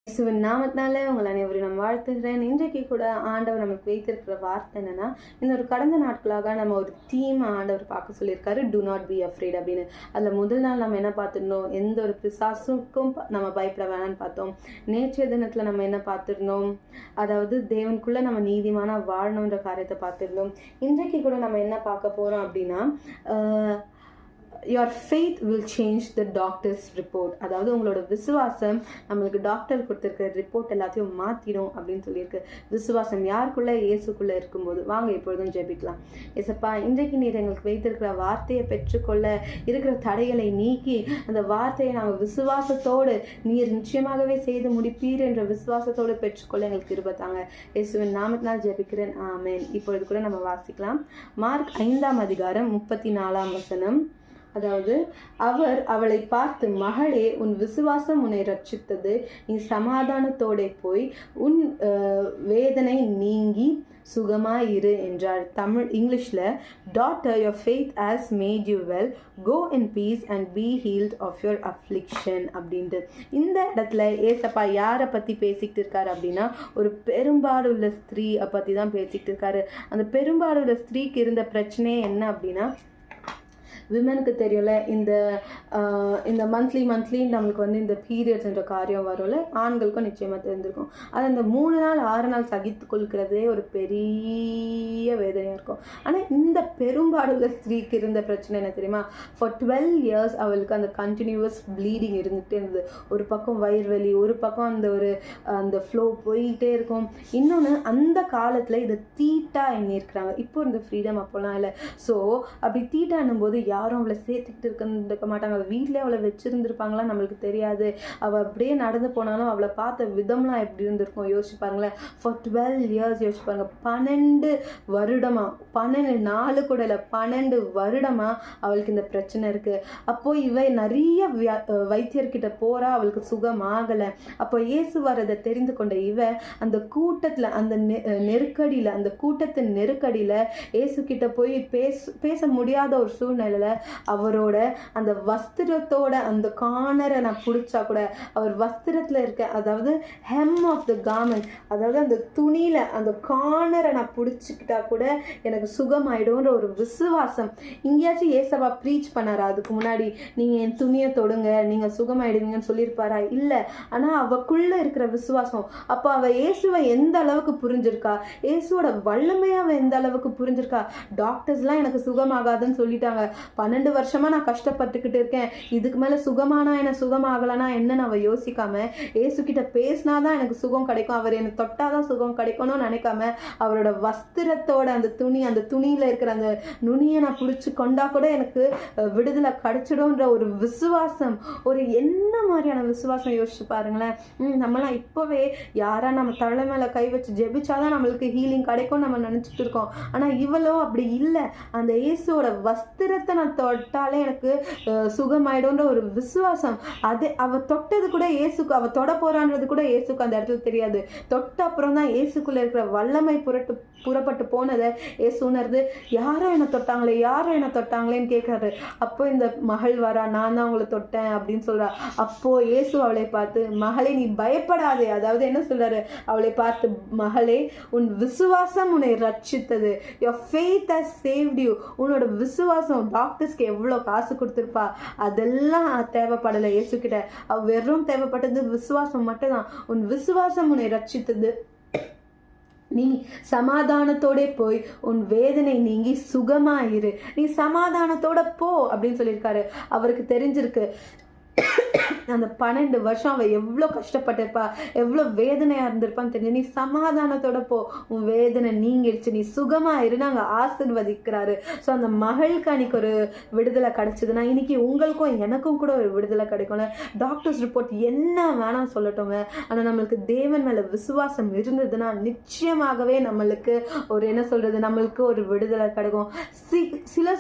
இயேசுவின் நாமத்தினால உங்கள் அனைவரையும் நான் வாழ்த்துகிறேன். இன்றைக்கு கூட ஆண்டவர் நமக்கு வைத்திருக்கிற வார்த்தை என்னன்னா, இந்த ஒரு கடந்த நாட்களாக நம்ம ஒரு தீம் ஆண்டவர் பார்க்க சொல்லியிருக்காரு, டு நாட் பி அஃப்ரீட் அப்படின்னு. அதில் முதல் நாள் நம்ம என்ன பார்த்துருந்தோம், எந்த ஒரு பிசாசுக்கும் நம்ம பயப்பட வேணாம்னு பார்த்தோம். நேற்றைய தினத்தில் நம்ம என்ன பார்த்துருந்தோம், அதாவது தேவனுக்குள்ளே நம்ம நீதிமான வாழணுன்ற காரியத்தை பார்த்துருந்தோம். இன்றைக்கு கூட நம்ம என்ன பார்க்க போகிறோம் அப்படின்னா, your faith will change the doctor's report. அதாவது உங்களோட விசுவாசம் நம்மளுக்கு டாக்டர் கொடுத்துருக்க ரிப்போர்ட் எல்லாத்தையும் மாற்றிடும் அப்படின்னு சொல்லியிருக்கு. விசுவாசம் யாருக்குள்ளே? இயேசுக்குள்ளே இருக்கும்போது. வாங்க இப்பொழுதும் ஜெபிக்கலாம். ஏசப்பா, இன்றைக்கு நீர் எங்களுக்கு வைத்திருக்கிற வார்த்தையை பெற்றுக்கொள்ள இருக்கிற தடைகளை நீக்கி அந்த வார்த்தையை நாங்கள் விசுவாசத்தோடு நீர் நிச்சயமாகவே செய்து முடிப்பீர் என்ற விசுவாசத்தோடு பெற்றுக்கொள்ள எங்களுக்கு கிருபை. இயேசுவின் நாமத்தினால் ஜெபிக்கிறேன், ஆமென். இப்பொழுது கூட நம்ம வாசிக்கலாம். மார்க் 5:34. அதாவது, அவர் அவளை பார்த்து, மகளே, உன் விசுவாசம் உன்னை ரட்சித்தது, நீ சமாதானத்தோட போய் உன் வேதனை நீங்கி சுகமாயிரு என்றார். இங்கிலீஷில், daughter, your faith has made you well, go in peace and be healed of your affliction அப்படின்ட்டு. இந்த இடத்துல ஏசப்பா யாரை பற்றி பேசிக்கிட்டு இருக்காரு அப்படின்னா, ஒரு பெரும்பாடுள்ள ஸ்திரீ பற்றி தான் பேசிக்கிட்டு இருக்காரு. அந்த பெரும்பாடுள்ள ஸ்திரீக்கு இருந்த பிரச்சனையே என்ன அப்படின்னா, விமனுக்கு தெரியும்ல, இந்த மந்த்லி நம்மளுக்கு இந்த பீரியட்ஸ்ன்ற காரியம் வரும்ல, ஆண்களுக்கும் நிச்சயமாக தெரிஞ்சிருக்கும். அது அந்த 3 நாள் 6 நாள் சகித்து கொள்கிறதே ஒரு பெரிய வேதனையாக இருக்கும். ஆனால் இந்த பெரும்பாடுள்ள ஸ்திரீக்கு இருந்த பிரச்சனை என்ன தெரியுமா? ஃபார் 12 years அவளுக்கு அந்த கண்டினியூவஸ் ப்ளீடிங் இருந்துகிட்டே இருந்தது. ஒரு பக்கம் வயிறு வலி, ஒரு பக்கம் அந்த ஃப்ளோ போயிட்டே இருக்கும். இன்னொன்று, அந்த காலத்தில் இதை தீட்டா எண்ணியிருக்கிறாங்க. இப்போ இந்த ஃப்ரீடம் அப்போலாம் இல்லை. ஸோ அப்படி தீட்டா என்னும்போது யாரும் அவளை சேர்த்துக்கிட்டு இருக்க மாட்டாங்க. அவள் வீட்டிலே அவளை வச்சுருந்துருப்பாங்களா நம்மளுக்கு தெரியாது. அவள் அப்படியே நடந்து போனாலும் அவளை பார்த்த விதம்லாம் எப்படி இருந்திருக்கும் யோசிச்சு பாருங்களேன். ஃபார் 12 years யோசிச்சு பாருங்க. 12 வருடமா, 12 நாள் கூட இல்லை, 12 வருடமா அவளுக்கு இந்த பிரச்சனை இருக்கு. அப்போ இவ நிறைய வைத்தியர்கிட்ட போறா, அவளுக்கு சுகமாகலை. அப்போ இயேசு வரதை தெரிந்து கொண்ட இவ அந்த கூட்டத்தில், அந்த நெருக்கடியில், அந்த கூட்டத்தின் நெருக்கடியில் இயேசு கிட்ட போய் பேச முடியாத ஒரு சூழ்நிலையில அவரோட அந்த வஸ்திரத்தோட அந்த கார்னரை நான் பிடிச்சா கூட, அவர் வஸ்திரத்தில் இருக்க, அதாவது ஹெம் ஆஃப் த கார்மெண்ட், அதாவது அந்த துணியில அந்த கார்னரை நான் பிடிச்சிக்கிட்டா கூட எனக்கு சுகமாயிடும்ன்ற ஒரு விசுவாசம். இங்கேயாச்சும் ஏசப்பா ப்ரீச் பண்ணாரா அதுக்கு முன்னாடி, நீங்க என் துணியை தொடுங்க நீங்க சுகமாயிடுவீங்கன்னு சொல்லியிருப்பாரா? இல்லை. ஆனா அவக்குள்ள இருக்கிற விசுவாசம். அப்போ அவ இயேசுவை எந்த அளவுக்கு புரிஞ்சிருக்கா, இயேசுவோட வல்லமையை அவ எந்த அளவுக்கு புரிஞ்சிருக்கா. டாக்டர்ஸ்லாம் எனக்கு சுகமாகாதுன்னு சொல்லிட்டாங்க, 12 வருஷமா நான் கஷ்டப்பட்டுக்கிட்டு இருக்கேன், இதுக்கு மேலே சுகமானா என்ன, சுகமாகலனா என்னன்னு அவள் யோசிக்காம, ஏசுக்கிட்ட பேசினாதான் எனக்கு சுகம் கிடைக்கும், அவர் எனக்கு தொட்டாதான் சுகம் கிடைக்கணும்னு நினைக்காம, அவரோட வஸ்திரத்தோட அந்த துணியில் இருக்கிற அந்த நுனியை நான் பிடிச்சி கொண்டா கூட எனக்கு விடுதலை கிடைச்சிடும்ன்ற ஒரு விசுவாசம். ஒரு என்ன மாதிரியான விசுவாசம் யோசிச்சு பாருங்களேன். நம்மளாம் இப்போவே யாரா நம்ம தலை மேலே கை வச்சு ஜெபிச்சாதான் நம்மளுக்கு ஹீலிங் கிடைக்கும் நம்ம நினச்சிட்டு இருக்கோம். ஆனால் இவளோ அப்படி இல்லை. அந்த இயேசுவோட வஸ்திரத்தை நான் தொட்டாலே எனக்கு சுகமாயிடும்ன்ற ஒரு விசுவாசம். அது அவ தொட்டது கூட இயேசுக்கு, அவ தொட போறான்றது கூட இயேசுக்கு அந்த இடத்துல தெரியாது. தொட்ட அப்புறம் தான் இயேசுக்குள்ள இருக்கிற வல்லமை புறப்பட்டு போனதை இயேசு உணர்ந்து, யாரும் என்ன தொட்டாங்களேன்னு கேட்கறாரு. அப்போ இந்த மகள் வரா, நான் தான் அவங்களை தொட்டேன் அப்படின்னு சொல்றா. அப்போ இயேசு அவளை பார்த்து, மகளே நீ பயப்படாதே, அதாவது என்ன சொல்றாரு, அவளை பார்த்து, மகளே உன் விசுவாசம் உன்னை ரட்சித்தது, your faith has saved you. உன்னோட விசுவாசம், டாக்டர்ஸ்க்கு எவ்வளோ காசு கொடுத்துருப்பா, அதெல்லாம் தேவைப்படலை இயேசுக்கிட்ட. வெறும் தேவைப்பட்டது விசுவாசம் மட்டும்தான். உன் விசுவாசம் உன்னை ரட்சித்தது, நீ சமாதானத்தோட போய் உன் வேதனை நீங்கி சுகமாயிரு, நீ சமாதானத்தோட போ அப்படின்னு சொல்லியிருக்காரு. அவருக்கு தெரிஞ்சிருக்கு அந்த 12 வருஷம் அவள் எவ்வளோ கஷ்டப்பட்டிருப்பா, எவ்வளோ வேதனையாக இருந்திருப்பான்னு தெரிஞ்சு, நீ சமாதானத்தோட போ, உன் வேதனை நீங்கிடுச்சு, நீ சுகமாக இரு, நாங்கள் ஆசீர்வதிக்கிறாரு. ஸோ அந்த மகளுக்கு அன்னைக்கு ஒரு விடுதலை கிடைச்சதுன்னா, இன்னைக்கு உங்களுக்கும் எனக்கும் கூட ஒரு விடுதலை கிடைக்கும்ல. டாக்டர்ஸ் ரிப்போர்ட் என்ன வேணாம் சொல்லட்டோங்க, ஆனால் நம்மளுக்கு தேவன் மேலே விசுவாசம் இருந்ததுன்னா நிச்சயமாகவே நம்மளுக்கு ஒரு என்ன சொல்கிறது, நம்மளுக்கு ஒரு விடுதலை கிடைக்கும். சில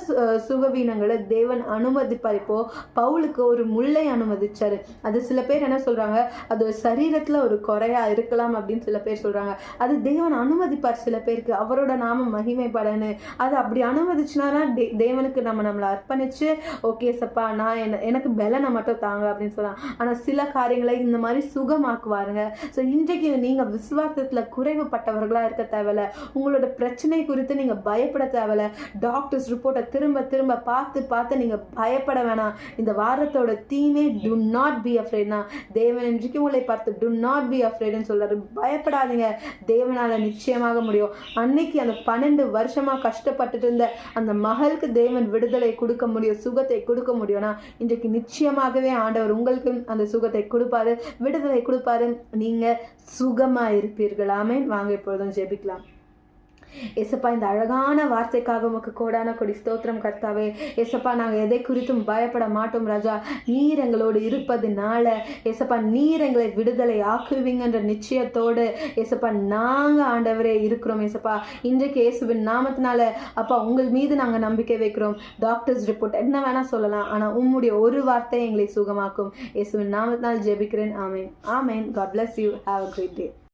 சுகவீனங்களை தேவன் அனுமதிப்பார். இப்போ பவுலுக்கு ஒரு முல்லை அனுமதி அனுமதிச்சாரு. அது சில பேர் என்ன சொல்றாங்க, அது சரீரத்துல ஒரு குறையா இருக்கலாம் அப்படின்னு சில பேர் சொல்றாங்க. அது தேவன் அனுமதிப்பார் சில பேருக்கு, அவரோட நாம மகிமைப்படன்னு. அது அப்படி அனுமதிச்சுனா தேவனுக்கு நம்மளை அர்ப்பணிச்சு, ஓகே சப்பா நான் எனக்கு பலனை மட்டும் தாங்க அப்படின்னு சொல்லலாம். ஆனா சில காரியங்களை இந்த மாதிரி சுகமாக்குவாருங்க. ஸோ இன்றைக்கு நீங்க விசுவாசத்துல குறைவுபட்டவர்களா இருக்க தேவையில்ல. உங்களோட பிரச்சனை குறித்து நீங்க பயப்பட தேவையில்ல. டாக்டர்ஸ் ரிப்போர்ட்டை திரும்ப திரும்ப பார்த்து நீங்க பயப்பட வேணாம். இந்த வாரத்தோட தீமே டு நாட் பி அஃப்ரேட் தான். தேவன் இன்றைக்கு உங்களை பார்த்து டு நாட் பி அஃப்ரேட்னு சொல்றாரு. பயப்படாதீங்க, தேவனால நிச்சயமாக முடியும். அன்னைக்கு அந்த 12 வருஷமா கஷ்டப்பட்டுட்டு இருந்த அந்த மகளுக்கு தேவன் விடுதலை கொடுக்க முடியும், சுகத்தை கொடுக்க முடியும்னா இன்றைக்கு நிச்சயமாகவே ஆண்டவர் உங்களுக்கு அந்த சுகத்தை கொடுப்பாரு, விடுதலை கொடுப்பாரு. நீங்க சுகமா இருப்பீர்கள். ஆமென். வாங்க இப்பொழுதும் ஜெபிக்கலாம். ஏசப்பா, இந்த அழகான வார்த்தைக்காக உமக்கு கோடான கொடி ஸ்தோத்திரம் கர்த்தாவே. ஏசப்பா, நாங்கள் எதை குறித்தும் பயப்பட மாட்டோம் ராஜா. நீர் எங்களோடு இருப்பதுனால ஏசப்பா நீர் எங்களை விடுதலை ஆக்குவீங்கன்ற நிச்சயத்தோடு ஏசப்பா நாங்கள் ஆண்டவரே இருக்கிறோம். ஏசப்பா, இன்றைக்கு இயேசுவின் நாமத்தினால அப்பா உங்கள் மீது நாங்கள் நம்பிக்கை வைக்கிறோம். டாக்டர்ஸ் ரிப்போர்ட் என்ன வேணா சொல்லலாம், ஆனால் உம்முடைய ஒரு வார்த்தை எங்களை சுகமாக்கும். இயேசுவின் நாமத்தினால் ஜெபிக்கிறேன். ஆமேன். ஆமேன். God bless you. Have a great day.